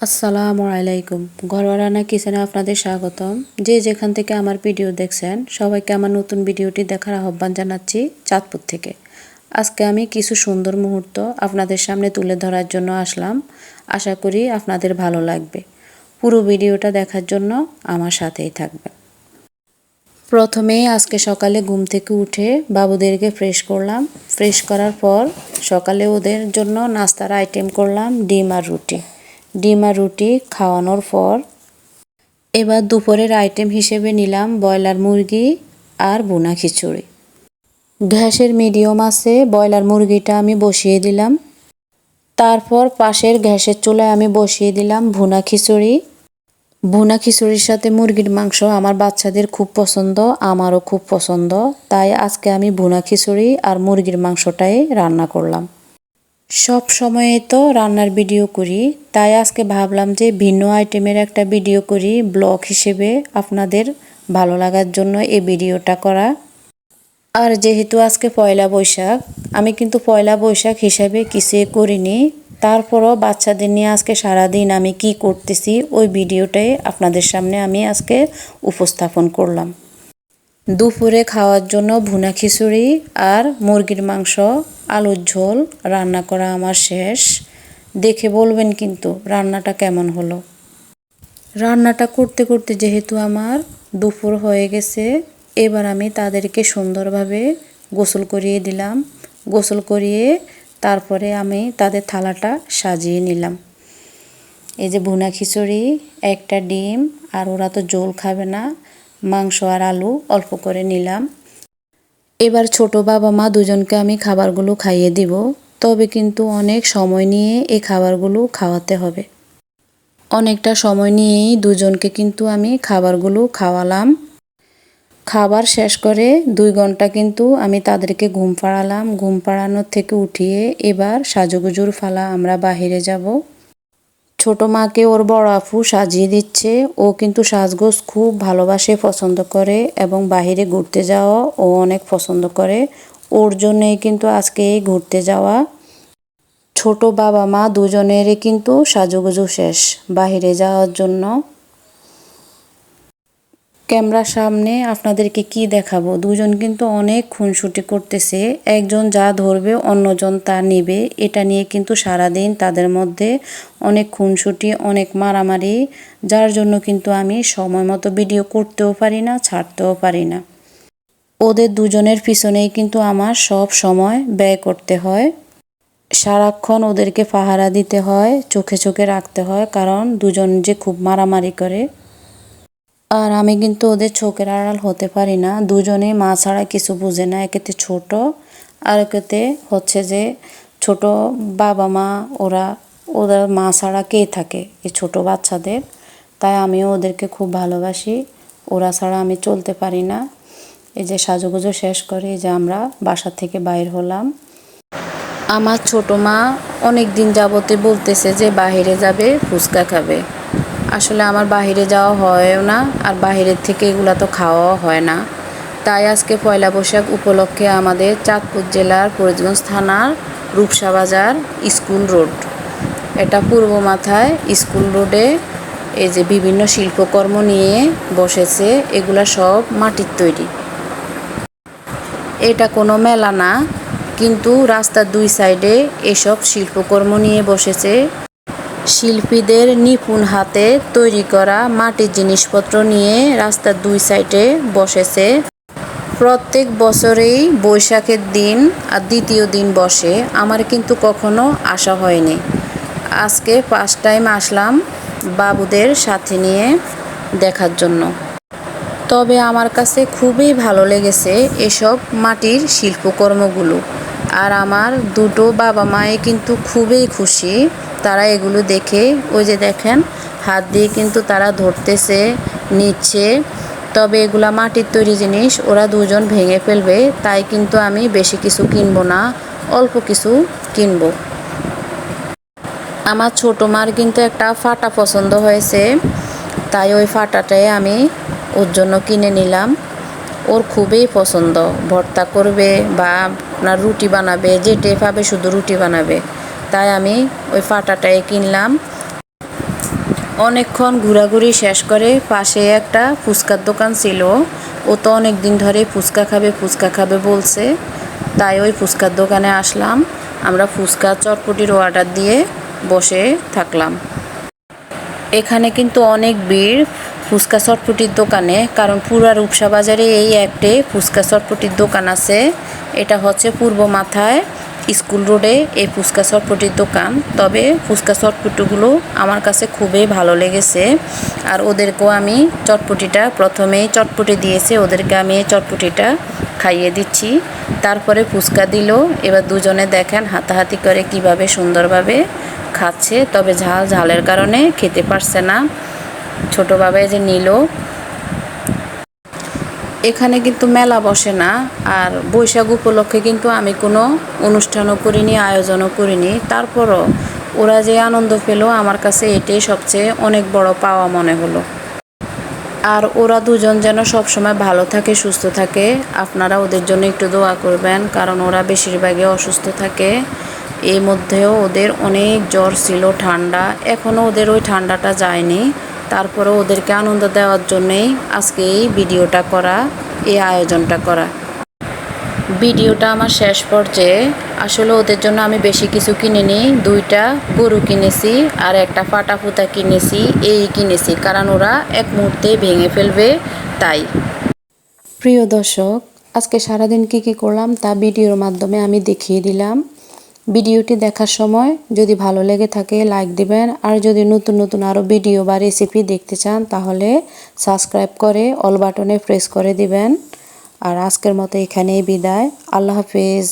আসসালামু আলাইকুম। ঘরোয়া রান্না কিচেনে আপনাদের স্বাগতম। যে যেখান থেকে আমার ভিডিও দেখছেন সবাইকে আমার নতুন ভিডিওটি দেখার আহ্বান জানাচ্ছি চাঁদপুর থেকে। আজকে আমি কিছু সুন্দর মুহূর্ত আপনাদের সামনে তুলে ধরার জন্য আসলাম। আশা করি আপনাদের ভালো লাগবে। পুরো ভিডিওটা দেখার জন্য আমার সাথেই থাকবেন। প্রথমেই আজকে সকালে ঘুম থেকে উঠে বাবুদেরকে ফ্রেশ করলাম। ফ্রেশ করার পর সকালে ওদের জন্য নাস্তার আইটেম করলাম ডিম আর রুটি। ডিম আর রুটি খাওয়ানোর পর এবার দুপুরের আইটেম হিসেবে নিলাম ব্রয়লার মুরগি আর ভুনা খিচুড়ি। গ্যাসের মিডিয়াম আছে ব্রয়লার মুরগিটা আমি বসিয়ে দিলাম। তারপর পাশের গ্যাসের চুলায় আমি বসিয়ে দিলাম ভুনা খিচুড়ি। ভুনা খিচুড়ির সাথে মুরগির মাংস আমার বাচ্চাদের খুব পছন্দ, আমারও খুব পছন্দ। তাই আজকে আমি ভুনা খিচুড়ি আর মুরগির মাংসটাই রান্না করলাম। সব সময়ে তো রান্নার ভিডিও করি, তাই আজকে ভাবলাম যে ভিন্ন আইটেমের একটা ভিডিও করি ব্লগ হিসেবে, আপনাদের ভালো লাগার জন্য এই ভিডিওটা করা। আর যেহেতু আজকে পয়লা বৈশাখ, আমি কিন্তু পয়লা বৈশাখ হিসাবে কিছুই করিনি। তারপরও বাচ্চাদের নিয়ে আজকে সারাদিন আমি কি করতেছি ওই ভিডিওটাই আপনাদের সামনে আমি আজকে উপস্থাপন করলাম। দুপুরে খাওয়ার জন্য ভুনা খিচুড়ি আর মুরগির মাংস, আলুর ঝোল রান্না করা আমার শেষ। দেখে বলবেন কিন্তু রান্নাটা কেমন হলো। রান্নাটা করতে করতে যেহেতু আমার দুপুর হয়ে গেছে, এবার আমি তাদেরকে সুন্দরভাবে গোসল করিয়ে দিলাম। গোসল করিয়ে তারপরে আমি তাদের থালাটা সাজিয়ে নিলাম। এই যে ভুনা খিচুড়ি, একটা ডিম, আর ওরা তো ঝোল খাবে না, মাংস আর আলু অল্প করে নিলাম। এবার ছোট বাবা মা দুজনকে আমি খাবারগুলো খাইয়ে দিব, তবে কিন্তু অনেক সময় নিয়ে এই খাবারগুলো খাওয়াতে হবে। অনেকটা সময় নিয়েই দুজনকে কিন্তু আমি খাবারগুলো খাওয়ালাম। খাবার শেষ করে 2 ঘন্টা কিন্তু আমি তাদেরকে ঘুম পাড়ালাম। ঘুম পাড়ানোর থেকে উঠিয়ে এবার সাজুগুজুর ফালা, আমরা বাহিরে যাব। ছোট মাকে ওর বড় আপু সাজিয়ে দিচ্ছে। ও কিন্তু সাজগোজ খুব ভালোবাসে, পছন্দ করে, এবং বাহিরে ঘুরতে যাওয়া ও অনেক পছন্দ করে। ওর জন্যই কিন্তু আজকে এই ঘুরতে যাওয়া। ছোট বাবা মা দুজনেরই কিন্তু সাজুগুজু শেষ বাহিরে যাওয়ার জন্য। ক্যামেরার সামনে আপনাদেরকে কি দেখাবো, দুজন কিন্তু অনেক খুনসুটি করতেছে। একজন যা ধরবে অন্যজন তা নেবে, এটা নিয়ে কিন্তু সারাদিন তাদের মধ্যে অনেক খুনসুটি, অনেক মারামারি, যার জন্য কিন্তু আমি সময় মতো ভিডিও করতেও পারি না, ছাড়তেও পারি না। ওদের দুজনের পিছনেই কিন্তু আমার সব সময় ব্যয় করতে হয়। সারাক্ষণ ওদেরকে পাহারা দিতে হয়, চোখে চোখে রাখতে হয়, কারণ দুজন যে খুব মারামারি করে। আর আমি কিন্তু ওদের চোখের আড়াল হতে পারি না। দুজনেই মা ছাড়া কিছু বুঝে না। একেতে ছোট, আর একেতে হচ্ছে যে ছোট বাবা মা, ওদের মা ছাড়া কে থাকে এই ছোট বাচ্চাদের। তাই আমিও ওদেরকে খুব ভালোবাসি, ওরা ছাড়া আমি চলতে পারি না। এই যে সাজুগুজু শেষ করে এই যে আমরা বাসা থেকে বাইর হলাম। আমার ছোট মা অনেক দিন যাবতে বলতেছে যে বাহিরে যাবে, ফুচকা খাবে। আসলে আমার বাহিরে যাওয়া হয়ও না, আর বাহিরের থেকে এগুলো তো খাওয়াও হয় না। তাই আজকে পয়লা বৈশাখ উপলক্ষে আমাদের চাঁদপুর জেলার ফরিদগঞ্জ থানার রূপসা বাজার স্কুল রোড, এটা পূর্ব মাথায় স্কুল রোডে এই যে বিভিন্ন শিল্পকর্ম নিয়ে বসেছে। এগুলা সব মাটির তৈরি। এটা কোনো মেলা না, কিন্তু রাস্তার 2 সাইডে এসব শিল্পকর্ম নিয়ে বসেছে। শিল্পীদের নিপুণ হাতে তৈরি করা মাটির জিনিসপত্র নিয়ে রাস্তার 2 সাইডে বসেছে। প্রত্যেক বছরেই বৈশাখের দিন আর দ্বিতীয় দিন বসে। আমার কিন্তু কখনো আসা হয়নি। আজকে ফার্স্ট টাইম আসলাম বাবুদের সাথে নিয়ে দেখার জন্য। তবে আমার কাছে খুবই ভালো লেগেছে এসব মাটির শিল্পকর্মগুলো। আর আমার দুটো বাবা মায়ে কিন্তু খুবই খুশি, তারা এগুলো দেখে। ওই যে দেখেন হাত দিয়ে কিন্তু তারা ধরতেছে, নিচ্ছে। তবে এগুলা মাটির তৈরি জিনিস, ওরা দুজন ভেঙে ফেলবে, তাই কিন্তু আমি বেশি কিছু কিনবো না, অল্প কিছু কিনবো। আমার ছোটো মার কিন্তু একটা ফাটা পছন্দ হয়েছে, তাই ওই ফাটাটাই আমি ওর জন্য কিনে নিলাম। ওর খুবই পছন্দ, ভর্তা করবে বা আপনার রুটি বানাবে, যেটাই পাবে শুধু রুটি বানাবে। তাই আমি ওই ফাটাটাই কিনলাম। অনেকক্ষণ ঘোরাঘুরি শেষ করে পাশে একটা ফুচকার দোকান ছিল। ও তো অনেক দিন ধরে ফুচকা খাবে বলছে, তাই ওই ফুচকার দোকানে আসলাম। আমরা ফুচকা চটপটির অর্ডার দিয়ে বসে থাকলাম। এখানে কিন্তু অনেক ভিড় ফুচকা চটপটির দোকানে, কারণ পুরা রূপসা বাজারে এই একটি ফুচকা চটপটির দোকান আছে। এটা হচ্ছে পূর্ব মাথায় স্কুল রোডে এই ফুচকা চটপটির দোকান। তবে ফুচকা চটপটিগুলো আমার কাছে খুবই ভালো লেগেছে। আর ওদেরকেও আমি চটপটিটা প্রথমেই চটপটি দিয়েছে, ওদেরকে আমি এই চটপটিটা খাইয়ে দিচ্ছি। তারপরে ফুচকা দিল। এবার দুজনে দেখেন হাতাহাতি করে কিভাবে সুন্দরভাবে খাচ্ছে। তবে ঝালের কারণে খেতে পারছে না। ছোট বাবা যে নিল। এখানে কিন্তু মেলা বসে না, আর বৈশাখ উপলক্ষে কিন্তু আমি কোনো অনুষ্ঠানও করিনি, আয়োজনও করিনি। তারপরও ওরা যে আনন্দ পেল, আমার কাছে এটাই সবচেয়ে অনেক বড় পাওয়া মনে হলো। আর ওরা দুজন যেন সবসময় ভালো থাকে, সুস্থ থাকে। আপনারা ওদের জন্য একটু দোয়া করবেন, কারণ ওরা বেশিরভাগই অসুস্থ থাকে। এই মধ্যেও ওদের অনেক জ্বর ছিল, ঠান্ডা। এখনও ওদের ওই ঠান্ডাটা যায়নি। তারপরে ওদেরকে আনন্দ দেওয়ার জন্যেই আজকে এই ভিডিওটা করা, এই আয়োজনটা করা। ভিডিওটা আমার শেষ পর্যায়ে। আসলে ওদের জন্য আমি বেশি কিছু কিনিনি, 2টা গরু কিনেছি আর একটা ফাটা ফুটা কিনেছি, এই কিনেছি, কারণ ওরা এক মুহূর্তে ভেঙে ফেলবে তাই। প্রিয় দর্শক, আজকে সারাদিন কী করলাম তা ভিডিওর মাধ্যমে আমি দেখিয়ে দিলাম। ভিডিওটি দেখার সময় যদি ভালো লেগে থাকে লাইক দিবেন, আর যদি নতুন নতুন আরও ভিডিও বা রেসিপি দেখতে চান তাহলে সাবস্ক্রাইব করে অল বাটনে প্রেস করে দিবেন। আর আজকের মতো এখানেই বিদায়। আল্লাহ হাফেজ।